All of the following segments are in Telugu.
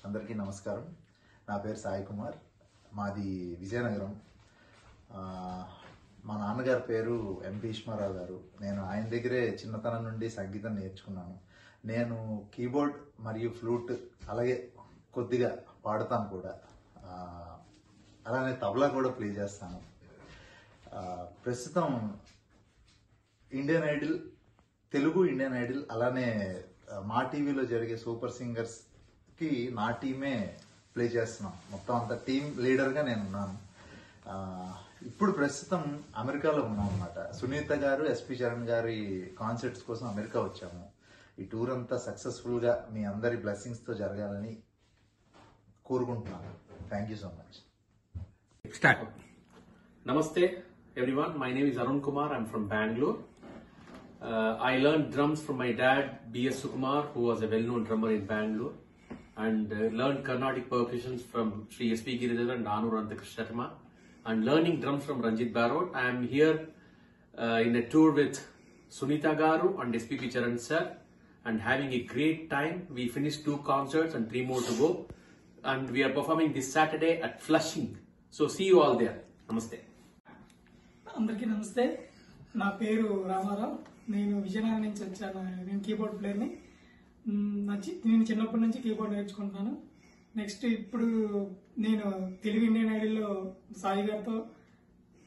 అందరికీ నమస్కారం. నా పేరు సాయి కుమార్. మాది విజయనగరం. మా నాన్నగారి పేరు ఎం భీష్మారావు గారు. నేను ఆయన దగ్గరే చిన్నతనం నుండి సంగీతం నేర్చుకున్నాను. నేను కీబోర్డ్ మరియు ఫ్లూట్ అలాగే కొద్దిగా పాడతాను కూడా. అలానే తబలా కూడా ప్లే చేస్తాను. ప్రస్తుతం Indian Idol, Telugu Indian Idol, అలానే మా టీవీలో జరిగే సూపర్ సింగర్స్కి నా టీమే ప్లే చేస్తున్నాం. మొత్తం అంత టీం లీడర్గా నేను ఉన్నాను. ఇప్పుడు ప్రస్తుతం అమెరికాలో ఉన్నాం అన్నమాట. సునీత గారు, ఎస్పి చరణ్ గారి కాన్సర్ట్స్ కోసం అమెరికా వచ్చాము. ఈ టూర్ అంతా సక్సెస్ఫుల్గా మీ అందరి బ్లెస్సింగ్స్తో జరగాలని కోరుకుంటున్నాను. Thank you so much. Start. Namaste everyone, my name is Arun Kumar. I'm from Bangalore. I learned drums from my dad B.S. Sukumar, who was a well-known drummer in Bangalore, and learned Carnatic percussions from Sri S.P. Giridhar and Anu Rantakrishna Sharma, and learning drums from Ranjit Barot. I am here in a tour with Sunita Garu and S.P.P. Charan sir, and having a great time. We finished 2 concerts and 3 more to go, and we are performing this Saturday at Flushing. So see you all there. Namaste. అందరికీ నమస్తే. నా పేరు రామారావు. నేను విజయనగరం నుంచి వచ్చాను. నేను కీబోర్డ్ ప్లేయర్ని. నేను చిన్నప్పటి నుంచి కీబోర్డ్ నేర్చుకుంటున్నాను. నెక్స్ట్ ఇప్పుడు నేను తెలుగు ఇండియన్ ఐడల్లో సాయి గారితో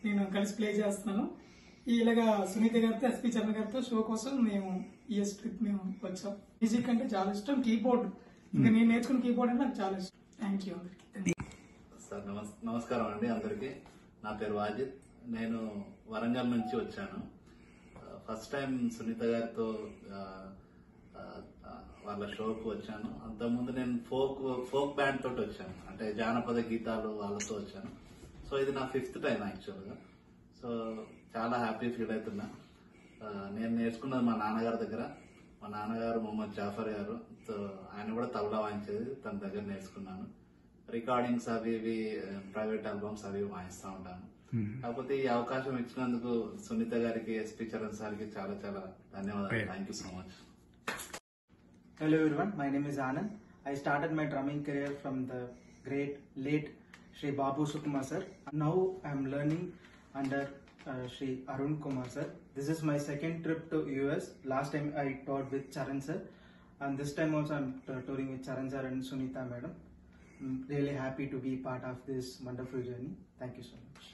నేను కలిసి ప్లే చేస్తున్నాను. ఇలాగా సునీత గారితో, ఎస్పి చరణ్ గారితో షో కోసం మేము ఈ ట్రిప్ మేము వచ్చాం. మ్యూజిక్ అంటే చాలా ఇష్టం. కీబోర్డ్ ఇంకా నేను నేర్చుకున్న కీబోర్డ్ అంటే నాకు చాలా ఇష్టం. థ్యాంక్ యూ అందరికీ. సార్ నమస్కారం అండి అందరికీ. నా పేరు వాజిద్. నేను వరంగల్ నుంచి వచ్చాను. ఫస్ట్ టైం సునీత గారితో వాళ్ళ షోకు వచ్చాను. అంతకుముందు నేను ఫోక్ బ్యాండ్ తోటి వచ్చాను, అంటే జానపద గీతాలు వాళ్ళతో వచ్చాను. సో ఇది నా 5th టైం యాక్చువల్గా. సో చాలా హ్యాపీ ఫీల్ అవుతున్నా. నేను నేర్చుకున్నది మా నాన్నగారి దగ్గర. మా నాన్నగారు మొహమ్మద్ జాఫర్ గారు. సో ఆయన కూడా తబలా వాయించేది, తన దగ్గర నేర్చుకున్నాను. రికార్డింగ్స్ అవి ఇవి, ప్రైవేట్ ఆల్బమ్స్ అవి వాయిస్తూ ఉంటాను. కాకపోతే ఈ అవకాశం ఇచ్చినందుకు సునీత గారికి, ఎస్పి చరణ్ సార్కి చాలా చాలా ధన్యవాదాలు. Thank you so much. Hello everyone, my name is Anand. I started my drumming career from the great late Sri Babu Sukumar sir. Now I am learning under Sri Arun Kumar sir. This is my second trip to US. Last time I taught with Charan sir, and this time also I am touring with Charan sir and Sunita madam. I'm really happy to be part of this wonderful journey. Thank you so much.